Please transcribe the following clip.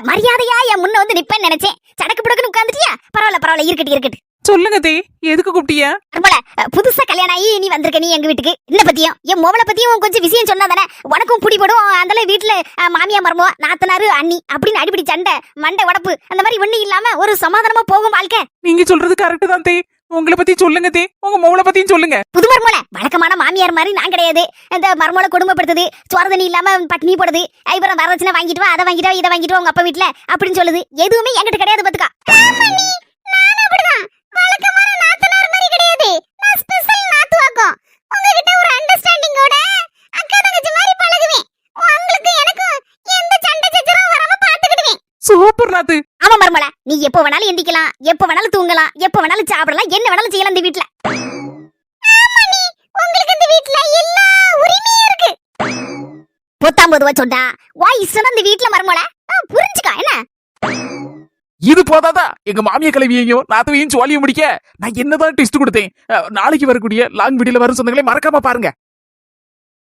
மரியாதையா என் முன்ன வந்து நிப்பேன்னு நினைச்சேன். சடக்கு புடக்குன்னு உட்கார்ந்துட்டியா? பரவாயில்ல இருக்கட்டு. சொல்லுங்க தே, எதுக்கு கூப்பிட்டியா? மர்மோள, புதுசா கல்யாணம் ஆகி நீ வந்திருக்க, நீ எங்க வீட்டுக்கு என்ன பத்தியும் என் மோவளை பத்தியும் கொஞ்சம் விஷயம் சொன்னா தானே உனக்கும் பிடிபடும். அந்த வீட்டுல மாமியா மருமோ நாத்தனாரு அண்ணி அப்படின்னு அடிப்படி சண்டை மண்டை உடப்பு அந்த மாதிரி ஒண்ணு இல்லாம ஒரு சமாதானமா போகும் வாழ்க்கை. நீங்க சொல்றது கரெக்ட் தான் தே. உங்களை பத்தி சொல்லுங்க தே, உங்க மோளை பத்தியும் சொல்லுங்க. புது மர்மோள, வழக்கமான மாமியார் மாதிரி நான் கிடையாது. இந்த மர்மோளை குடும்பப்படுத்துது, சோறு தண்ணி இல்லாம பட்டினி போடுது, ஐபுறம் வரதட்சணை வாங்கிட்டு வா, அதை வாங்கிட்டு வா, இதை வாங்கிட்டு வா உங்க அப்பா வீட்டுல அப்படின்னு சொல்லுது. எதுவுமே என்கிட்ட கிடையாது பாத்துக்கா. வழக்கமான நாத்தனார் மாதிரி கிடையாது. நான் ஸ்பெஷல் நாத்துவாக்கம். உங்ககிட்ட ஒரு அண்டர்ஸ்டாண்டிங்கோட அக்கா தங்கச்சி மாதிரி பழகுவேன். உங்களுக்கு எனக்கும் எந்த சண்டை சச்சரவும் வராம பாத்துக்கிடுவேன். சூப்பர் நாத்து. ஆமா மர்மோள, நீ எப்போ வேணாலும் எந்திக்கலாம், எப்போ வேணாலும் தூங்கலாம், எப்போ வேணாலும் சாப்பிடலாம், என்ன வேணாலும் செய்யலாம் இந்த வீட்ல. உங்களுக்கு இந்த வீட்ல எல்லா உரிமையும் இருக்கு. 19 ரூபா சொன்னா வாய்ஸ்னா இந்த வீட்ல மர்மோள புரிஞ்சுக்கா என்ன? இது போதாதா எங்க மாமிய கலவியையும் நாத்தவையும் சுவாலியும் முடிக்க நான் என்னதான் டெஸ்ட் கொடுத்தேன். நாளைக்கு வரக்கூடிய லாங் வீடியோல வரும் சொந்தங்களே மறக்காம பாருங்க.